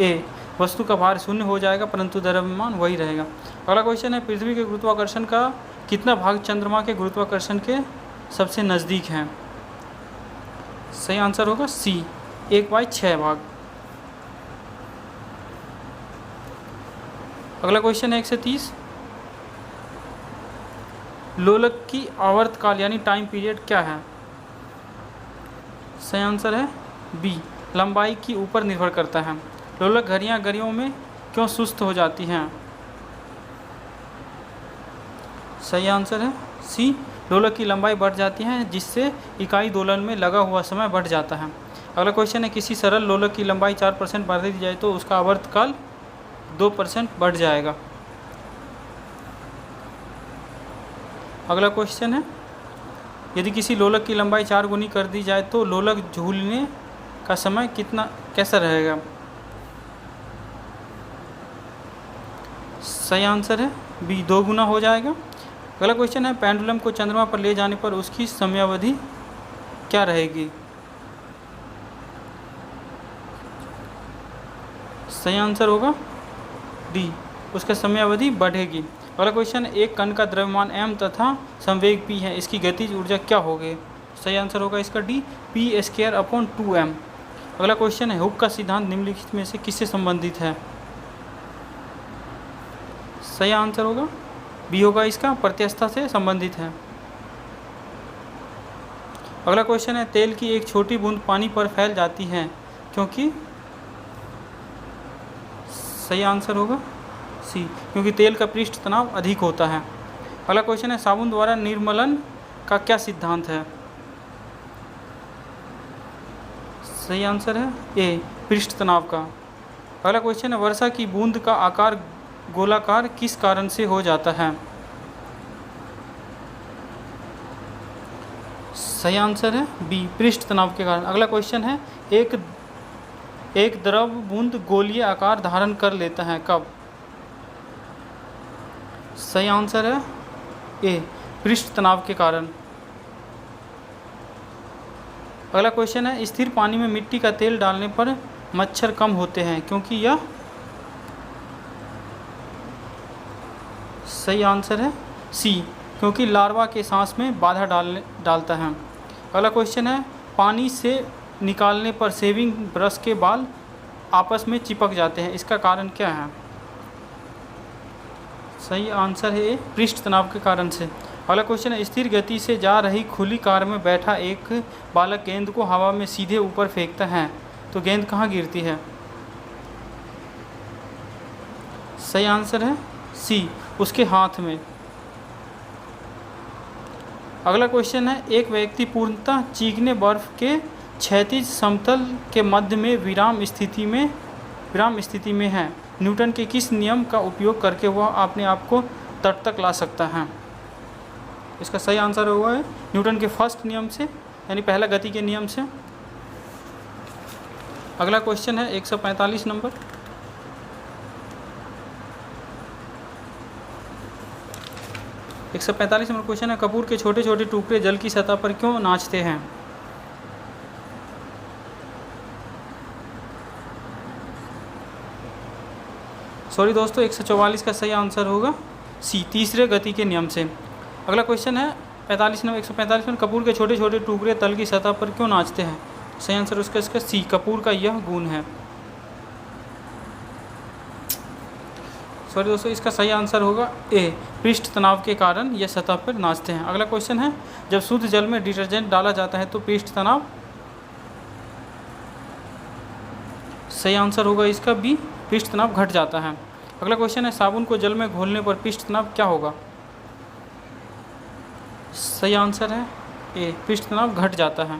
ए, वस्तु का भार शून्य हो जाएगा परंतु द्रव्यमान वही रहेगा। अगला क्वेश्चन है, पृथ्वी के गुरुत्वाकर्षण का कितना भाग चंद्रमा के गुरुत्वाकर्षण के सबसे नज़दीक है। सही आंसर होगा सी, 1/6 भाग। अगला क्वेश्चन है 130, लोलक की आवर्तकाल यानी टाइम पीरियड क्या है। सही आंसर है बी, लंबाई की ऊपर निर्भर करता है। लोलक घड़ियों में क्यों सुस्त हो जाती हैं। सही आंसर है सी, लोलक की लंबाई बढ़ जाती है जिससे इकाई दोलन में लगा हुआ समय बढ़ जाता है। अगला क्वेश्चन है, किसी सरल लोलक की लंबाई 4% बढ़ा दी जाए तो उसका आवर्तकाल 2% बढ़ जाएगा। अगला क्वेश्चन है, यदि किसी लोलक की लंबाई 4 गुनी कर दी जाए तो लोलक झूलने का समय कैसा रहेगा। सही आंसर है बी, 2 गुना हो जाएगा। अगला क्वेश्चन है, पेंडुलम को चंद्रमा पर ले जाने पर उसकी समयावधि क्या रहेगी। सही आंसर होगा डी, उसका समयावधि बढ़ेगी। अगला क्वेश्चन, एक कण का द्रव्यमान m तथा संवेग p है, इसकी गतिज ऊर्जा क्या होगी। सही आंसर होगा इसका डी, p²/2m। अगला क्वेश्चन है, हुक का सिद्धांत निम्नलिखित में से किससे संबंधित है। सही आंसर होगा बी होगा इसका, प्रत्यस्थता से संबंधित है। अगला क्वेश्चन है, तेल की एक छोटी बूंद पानी पर फैल जाती है क्योंकि। सही आंसर होगा सी, क्योंकि तेल का पृष्ठ तनाव अधिक होता है। अगला क्वेश्चन है, साबुन द्वारा निर्मलन का क्या सिद्धांत है। सही आंसर है ए, पृष्ठ तनाव का। अगला क्वेश्चन है, वर्षा की बूंद का आकार गोलाकार किस कारण से हो जाता है। सही आंसर है बी, पृष्ठ तनाव के कारण। अगला क्वेश्चन है, एक द्रव बूंद गोलीय आकार धारण कर लेता है कब। सही आंसर है ए, पृष्ठ तनाव के कारण। अगला क्वेश्चन है, स्थिर पानी में मिट्टी का तेल डालने पर मच्छर कम होते हैं क्योंकि यह। सही आंसर है सी, क्योंकि लार्वा के सांस में बाधा डालता है। अगला क्वेश्चन है, पानी से निकालने पर शेविंग ब्रश के बाल आपस में चिपक जाते हैं, इसका कारण क्या है। सही आंसर है ए, पृष्ठ तनाव के कारण से। अगला क्वेश्चन है, स्थिर गति से जा रही खुली कार में बैठा एक बालक गेंद को हवा में सीधे ऊपर फेंकता है तो गेंद कहाँ गिरती है। सही आंसर है सी, उसके हाथ में। अगला क्वेश्चन है, एक व्यक्ति पूर्णतः चीकने बर्फ के क्षैतिज समतल के मध्य में विराम स्थिति में है। न्यूटन के किस नियम का उपयोग करके वह अपने आप को तट तक ला सकता है। इसका सही आंसर हुआ है न्यूटन के फर्स्ट नियम से, यानी पहला गति के नियम से। अगला क्वेश्चन है 145 नंबर। एक 145 नंबर क्वेश्चन है, कपूर के छोटे छोटे टुकड़े जल की सतह पर क्यों नाचते हैं। सॉरी दोस्तों, 144 का सही आंसर होगा सी, तीसरे गति के नियम से। अगला क्वेश्चन है 45 नंबर 145 में, कपूर के छोटे छोटे टुकड़े तल की सतह पर क्यों नाचते हैं। सही आंसर उसका इसका सी, कपूर का यह गुण है। सॉरी दोस्तों, इसका सही आंसर होगा ए, पृष्ठ तनाव के कारण यह सतह पर नाचते हैं। अगला क्वेश्चन है, जब शुद्ध जल में डिटर्जेंट डाला जाता है तो पृष्ठ तनाव। सही आंसर होगा इसका बी, पृष्ठ तनाव घट जाता है। अगला क्वेश्चन है, साबुन को जल में घोलने पर पृष्ठ तनाव क्या होगा। सही आंसर है ए, पृष्ठ तनाव घट जाता है।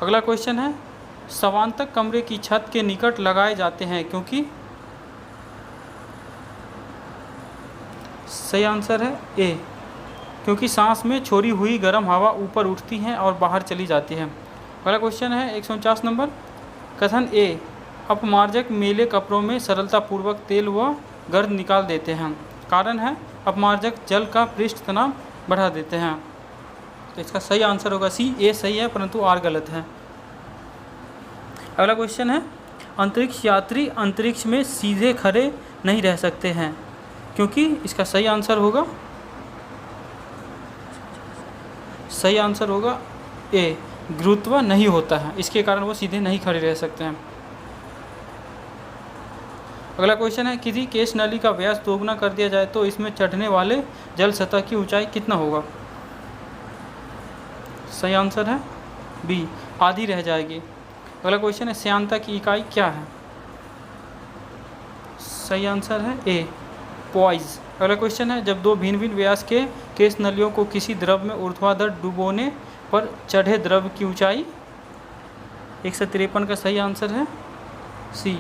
अगला क्वेश्चन है, समांतक कमरे की छत के निकट लगाए जाते हैं क्योंकि। सही आंसर है ए, क्योंकि सांस में छोड़ी हुई गर्म हवा ऊपर उठती है और बाहर चली जाती है। अगला क्वेश्चन है 149 नंबर। कथन ए, अपमार्जक मैले कपड़ों में सरलतापूर्वक तेल व गर्द निकाल देते हैं। कारण है अपमार्जक जल का पृष्ठ तनाव बढ़ा देते हैं। तो इसका सही आंसर होगा सी। ए सही है परंतु आर गलत है। अगला क्वेश्चन है, अंतरिक्ष यात्री अंतरिक्ष में सीधे खड़े नहीं रह सकते हैं क्योंकि इसका सही आंसर होगा ए, गुरुत्व नहीं होता है, इसके कारण वो सीधे नहीं खड़े रह सकते हैं। अगला क्वेश्चन है, किसी केश नली का व्यास दोगुना कर दिया जाए तो इसमें चढ़ने वाले जल सतह की ऊंचाई कितना होगा? सही आंसर है बी, आधी रह जाएगी। अगला क्वेश्चन है, श्यानता की इकाई क्या है? सही आंसर है ए, पॉइज। अगला क्वेश्चन है, जब दो भिन्न भिन्न व्यास के केश नलियों को किसी द्रव में ऊर्ध्वाधर डुबोने पर चढ़े द्रव की ऊंचाई 153 का सही आंसर है सी।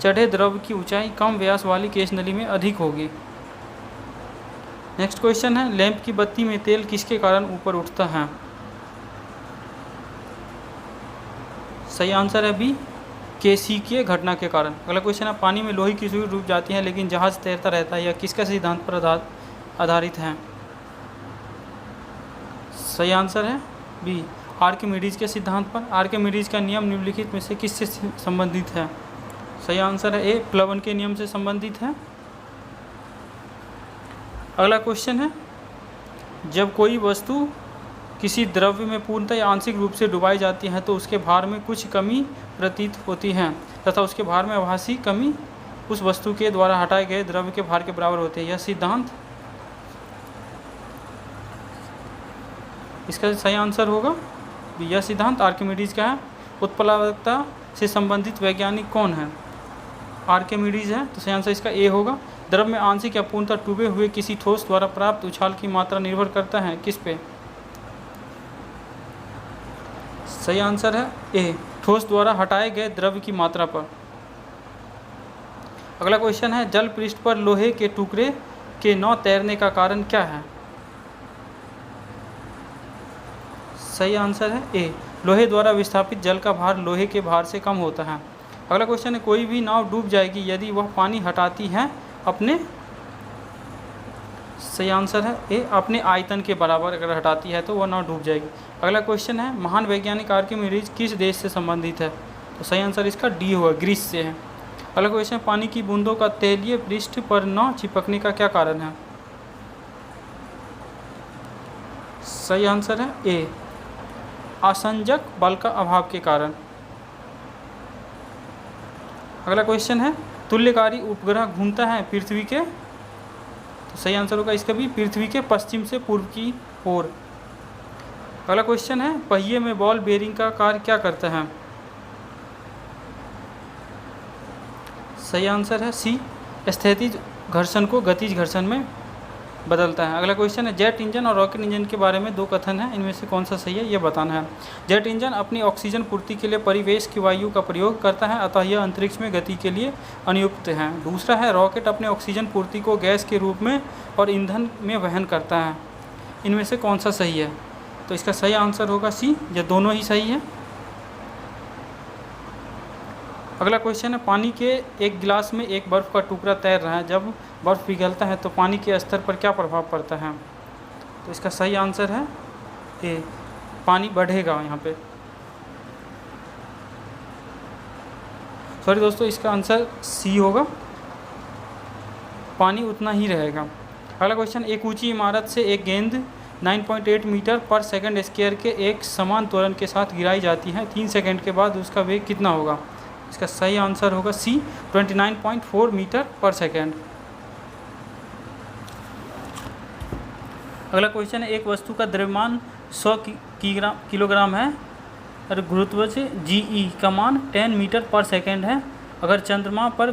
चढ़े द्रव की ऊंचाई कम व्यास वाली केश नली में अधिक होगी। नेक्स्ट क्वेश्चन है, लैंप की बत्ती में तेल किसके कारण ऊपर उठता है? सही आंसर है बी, केशिकीय घटना के कारण। अगला क्वेश्चन है, पानी में लोहे की सुई डूब जाती है लेकिन जहाज तैरता रहता है, यह किसका सिद्धांत पर आधारित है? सही आंसर है बी, आर्किमिडीज के सिद्धांत पर। आर्किमिडीज का नियम निम्नलिखित में से किससे संबंधित है? सही आंसर है ए, प्लवन के नियम से संबंधित है। अगला क्वेश्चन है, जब कोई वस्तु किसी द्रव्य में पूर्णतः या आंशिक रूप से डुबाई जाती है तो उसके भार में कुछ कमी प्रतीत होती है तथा उसके भार में आभासी कमी उस वस्तु के द्वारा हटाए गए द्रव्य के भार के बराबर होते हैं। यह सिद्धांत, इसका सही आंसर होगा यह सिद्धांत आर्किमिडीज का है। उत्प्लावकता से संबंधित वैज्ञानिक कौन है? आर्किमिडीज है, तो सही आंसर इसका ए होगा। द्रव में आंशिक या पूर्णतः डूबे हुए किसी ठोस द्वारा प्राप्त उछाल की मात्रा निर्भर करता है किस पे? सही आंसर है ए, ठोस द्वारा हटाए गए द्रव्य की मात्रा पर। अगला क्वेश्चन है, जल पृष्ठ पर लोहे के टुकड़े के न तैरने का कारण क्या है? सही आंसर है ए, लोहे द्वारा विस्थापित जल का भार लोहे के भार से कम होता है। अगला क्वेश्चन है, कोई भी नाव डूब जाएगी यदि वह पानी हटाती है अपने, सही आंसर है ए, अपने आयतन के बराबर अगर हटाती है तो वह नाव डूब जाएगी। अगला क्वेश्चन है, महान वैज्ञानिक आर्किमिडीज किस देश से संबंधित है? तो सही आंसर इसका डी होगा, ग्रीस से है। अगला क्वेश्चन, पानी की बूंदों का तैलीय पृष्ठ पर न चिपकने का क्या कारण है? सही आंसर है ए, आसंजक बल का अभाव के कारण। अगला क्वेश्चन है, तुल्यकारी उपग्रह घूमता है पृथ्वी के, तो सही आंसर होगा इसका भी, पृथ्वी के पश्चिम से पूर्व की ओर। अगला क्वेश्चन है, पहिए में बॉल बेरिंग का कार्य क्या करता है? सही आंसर है सी, स्थैतिज घर्षण को गतिज घर्षण में बदलता है। अगला क्वेश्चन है, जेट इंजन और रॉकेट इंजन के बारे में दो कथन है, इनमें से कौन सा सही है ये बताना है। जेट इंजन अपनी ऑक्सीजन पूर्ति के लिए परिवेश की वायु का प्रयोग करता है, अतः यह अंतरिक्ष में गति के लिए अनुयुक्त है। दूसरा है, रॉकेट अपने ऑक्सीजन पूर्ति को गैस के रूप में और ईंधन में वहन करता है। इनमें से कौन सा सही है? तो इसका सही आंसर होगा सी, ये दोनों ही सही है। अगला क्वेश्चन है, पानी के एक गिलास में एक बर्फ़ का टुकड़ा तैर रहा है, जब बर्फ़ पिघलता है तो पानी के स्तर पर क्या प्रभाव पड़ता है? तो इसका सही आंसर है ए, पानी बढ़ेगा यहाँ पे। सॉरी दोस्तों, इसका आंसर सी होगा, पानी उतना ही रहेगा। अगला क्वेश्चन, एक ऊंची इमारत से एक गेंद 9.8 मीटर पर सेकंड स्क्वायर के एक समान त्वरण के साथ गिराई जाती है, 3 सेकंड के बाद उसका वेग कितना होगा? इसका सही आंसर होगा सी, 29.4 मीटर पर सेकंड। अगला क्वेश्चन है, एक वस्तु का द्रव्यमान 100 किलोग्राम है और गुरुत्व से जी का मान 10 मीटर पर सेकंड है। अगर चंद्रमा पर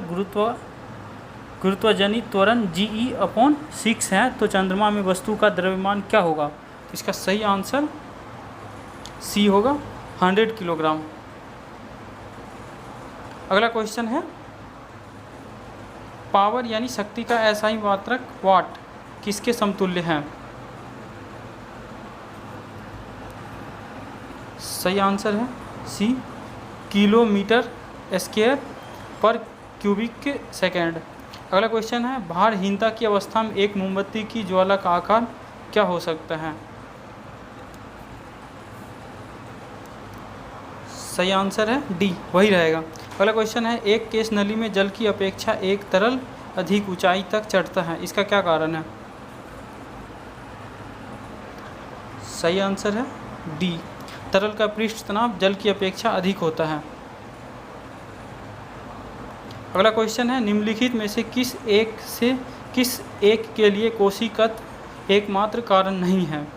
गुरुत्वजनित त्वरण GE/6 है तो चंद्रमा में वस्तु का द्रव्यमान क्या होगा? इसका सही आंसर सी होगा, 100 किलोग्राम। अगला क्वेश्चन है, पावर यानी शक्ति का ऐसा ही मात्रक वाट किसके समतुल्य है? सही आंसर है सी, किलोमीटर स्क्वायर पर क्यूबिक सेकेंड। अगला क्वेश्चन है, भारहीनता की अवस्था में एक मोमबत्ती की ज्वाला का आकार क्या हो सकता है? सही आंसर है डी, वही रहेगा। अगला क्वेश्चन है, एक केश नली में जल की अपेक्षा एक तरल अधिक ऊंचाई तक चढ़ता है, इसका क्या कारण है? सही आंसर है डी, तरल का पृष्ठ तनाव जल की अपेक्षा अधिक होता है। अगला क्वेश्चन है, निम्नलिखित में से किस एक के लिए कोशिकत एकमात्र कारण नहीं है?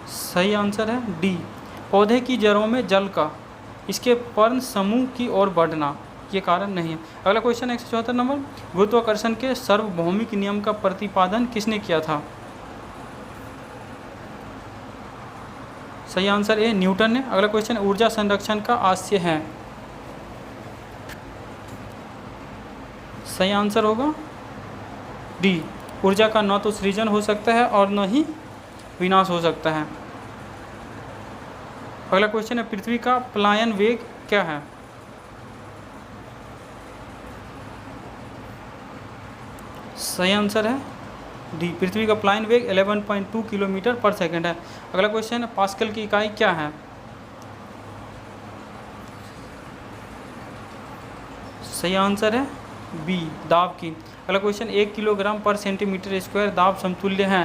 सही आंसर है डी, पौधे की जड़ों में जल का इसके पर्ण समूह की ओर बढ़ना, ये कारण नहीं है। अगला क्वेश्चन 174 नंबर, गुरुत्वाकर्षण के सार्वभौमिक नियम का प्रतिपादन किसने किया था? सही आंसर ए, न्यूटन ने। अगला क्वेश्चन, ऊर्जा संरक्षण का आशय है? सही आंसर होगा डी, ऊर्जा का न तो सृजन हो सकता है और न ही विनाश हो सकता है। अगला क्वेश्चन है, पृथ्वी का पलायन वेग क्या है? सही आंसर है डी, पृथ्वी का पलायन वेग 11.2 किलोमीटर पर सेकंड है। अगला क्वेश्चन है, पास्कल की इकाई क्या है? सही आंसर है बी, दाब की। अगला क्वेश्चन, 1 किलोग्राम पर सेंटीमीटर स्क्वायर दाब समतुल्य है?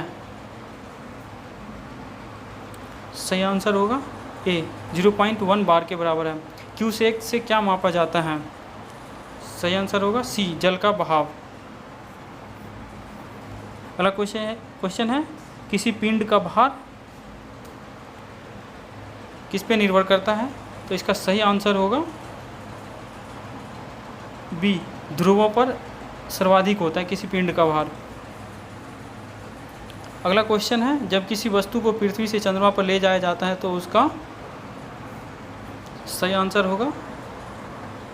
सही आंसर होगा ए, 0.1 बार के बराबर है। क्यूसेक से क्या मापा जाता है? सही आंसर होगा सी, जल का बहाव। अगला क्वेश्चन है, किसी पिंड का भार किस पे निर्भर करता है? तो इसका सही आंसर होगा बी, ध्रुवों पर सर्वाधिक होता है किसी पिंड का भार। अगला क्वेश्चन है, जब किसी वस्तु को पृथ्वी से चंद्रमा पर ले जाया जाता है तो उसका सही आंसर होगा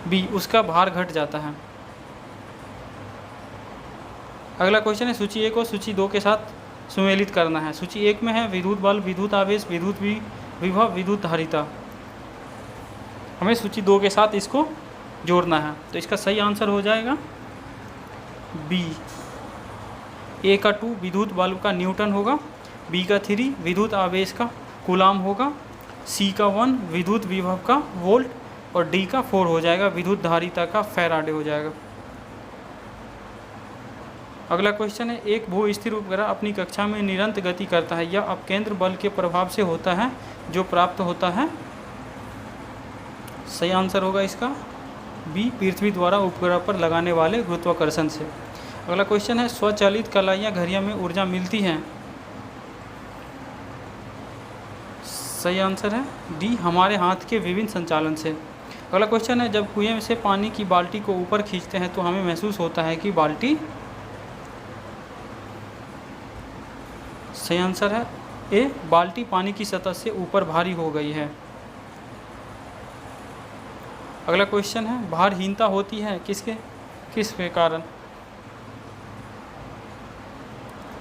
बी, उसका भार घट जाता है। अगला क्वेश्चन है, सूची 1 को सूची 2 के साथ सुमेलित करना है। सूची 1 में है विद्युत बल, विद्युत आवेश, विद्युत विभव, विद्युत धारिता। हमें सूची 2 के साथ इसको जोड़ना है, तो इसका सही आंसर हो जाएगा बी, ए का 2 विद्युत बल का न्यूटन होगा, बी का 3 विद्युत आवेश का कूलाम होगा, सी का 1 विद्युत विभव का वोल्ट और डी का 4 हो जाएगा विद्युत धारिता का फैराडे हो जाएगा। अगला क्वेश्चन है, एक भू स्थिर उपग्रह अपनी कक्षा में निरंतर गति करता है, यह अपकेंद्र बल के प्रभाव से होता है जो प्राप्त होता है? सही आंसर होगा इसका बी, पृथ्वी द्वारा उपग्रह पर लगाने वाले गुरुत्वाकर्षण से। अगला क्वेश्चन है, स्वचालित कलाइयाँ घड़ियाँ में ऊर्जा मिलती हैं? सही आंसर है डी, हमारे हाथ के विभिन्न संचालन से। अगला क्वेश्चन है, जब कुएं से पानी की बाल्टी को ऊपर खींचते हैं तो हमें महसूस होता है कि बाल्टी, सही आंसर है ए, बाल्टी पानी की सतह से ऊपर भारी हो गई है। अगला क्वेश्चन है, भारहीनता होती है किसके कारण?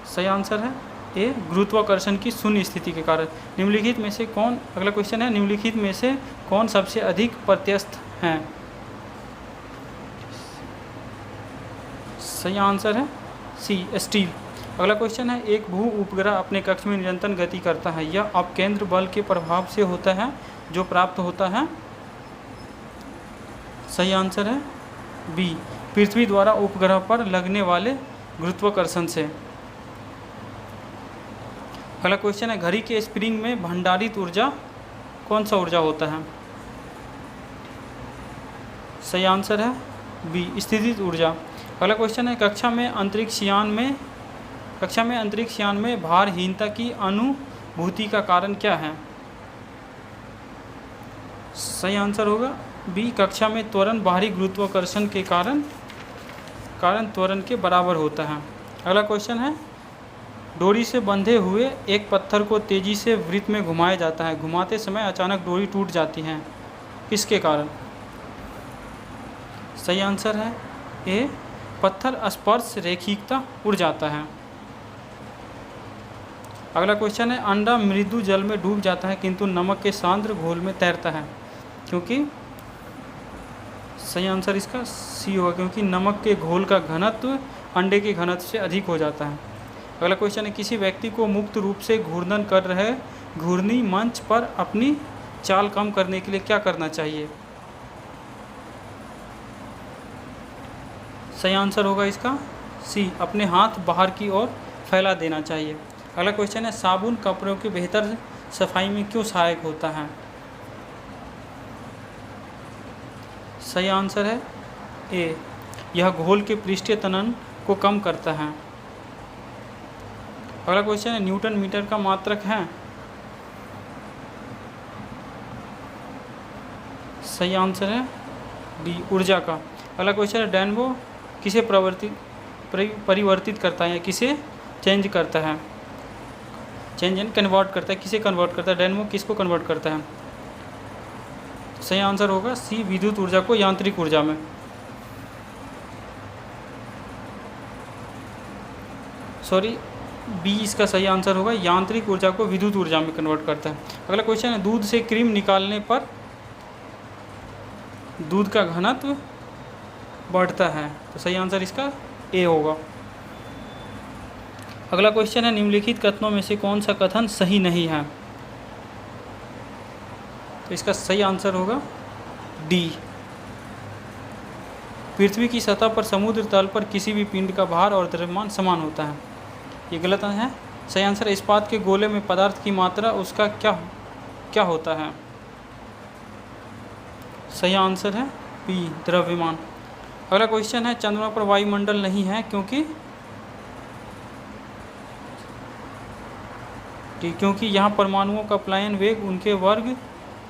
सही आंसर है ए, गुरुत्वाकर्षण की शून्य स्थिति के कारण। निम्नलिखित में से कौन, अगला क्वेश्चन है, निम्नलिखित में से कौन सबसे अधिक प्रत्यस्थ हैं? सही आंसर है सी, स्टील। अगला क्वेश्चन है, एक भू उपग्रह अपने कक्ष में निरंतर गति करता है, यह अपकेंद्र बल के प्रभाव से होता है जो प्राप्त होता है? सही आंसर है बी, पृथ्वी द्वारा उपग्रह पर लगने वाले गुरुत्वाकर्षण से। अगला क्वेश्चन है, घड़ी के स्प्रिंग में भंडारित ऊर्जा कौन सा ऊर्जा होता है? सही आंसर है बी, स्थितिज ऊर्जा। अगला क्वेश्चन है, कक्षा में अंतरिक्ष यान में भारहीनता की अनुभूति का कारण क्या है? सही आंसर होगा बी, कक्षा में त्वरण बाहरी गुरुत्वाकर्षण के कारण त्वरण के बराबर होता है। अगला क्वेश्चन है, डोरी से बंधे हुए एक पत्थर को तेजी से वृत्त में घुमाया जाता है, घुमाते समय अचानक डोरी टूट जाती है, किसके कारण? सही आंसर है ए, पत्थर स्पर्श रेखिकता उड़ जाता है। अगला क्वेश्चन है, अंडा मृदु जल में डूब जाता है किंतु नमक के सांद्र घोल में तैरता है, क्योंकि सही आंसर इसका सी होगा, क्योंकि नमक के घोल का घनत्व अंडे के घनत्व से अधिक हो जाता है। अगला क्वेश्चन है, किसी व्यक्ति को मुक्त रूप से घूर्णन कर रहे घूर्णी मंच पर अपनी चाल कम करने के लिए क्या करना चाहिए? सही आंसर होगा इसका सी, अपने हाथ बाहर की ओर फैला देना चाहिए। अगला क्वेश्चन है, साबुन कपड़ों की बेहतर सफाई में क्यों सहायक होता है? सही आंसर है ए, यह घोल के पृष्ठीय तनन को कम करता है। अगला क्वेश्चन है, न्यूटन मीटर का मात्रक है? सही आंसर है डी, ऊर्जा का। अगला क्वेश्चन है, रेनबो किसे परिवर्तित करता है या किसे चेंज करता है? चेंज एंड कन्वर्ट करता है, किसे कन्वर्ट करता है? रेनबो किसको कन्वर्ट करता है? सही आंसर होगा सी, विद्युत ऊर्जा को यांत्रिक ऊर्जा में। सॉरी, बी इसका सही आंसर होगा, यांत्रिक ऊर्जा को विद्युत ऊर्जा में कन्वर्ट करता है। अगला क्वेश्चन है, दूध से क्रीम निकालने पर दूध का घनत्व बढ़ता है, तो सही आंसर इसका ए होगा। अगला क्वेश्चन है, निम्नलिखित कथनों में से कौन सा कथन सही नहीं है? तो इसका सही आंसर होगा डी, पृथ्वी की सतह पर समुद्र तल पर किसी भी पिंड का भार और द्रव्यमान समान होता है। ये गलत है। सही आंसर है, इस्पात के गोले में पदार्थ की मात्रा उसका क्या होता है? सही आंसर है बी, द्रव्यमान। अगला क्वेश्चन है, चंद्रमा पर वायुमंडल नहीं है क्योंकि यहाँ परमाणुओं का पलायन वेग उनके वर्ग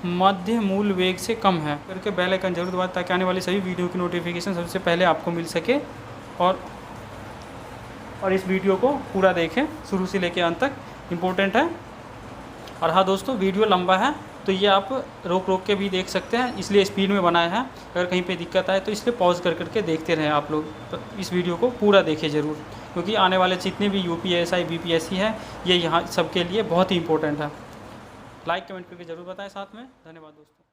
मध्य मूल वेग से कम है। करके बेल आइकन जरूर दबाएं ताकि आने वाली सभी वीडियो की नोटिफिकेशन सबसे पहले आपको मिल सके, और इस वीडियो को पूरा देखें शुरू से लेकर अंत तक, इम्पोर्टेंट है। और हाँ दोस्तों, वीडियो लंबा है तो ये आप रोक के भी देख सकते हैं, इसलिए स्पीड में बनाया है। अगर कहीं पे दिक्कत आए तो इसलिए पॉज करके देखते रहें आप लोग, तो इस वीडियो को पूरा देखें ज़रूर, क्योंकि आने वाले जितने भी UPSI BPSC है ये यहाँ सबके लिए बहुत ही इंपॉर्टेंट है। लाइक कमेंट करके ज़रूर बताएं साथ में। धन्यवाद दोस्तों।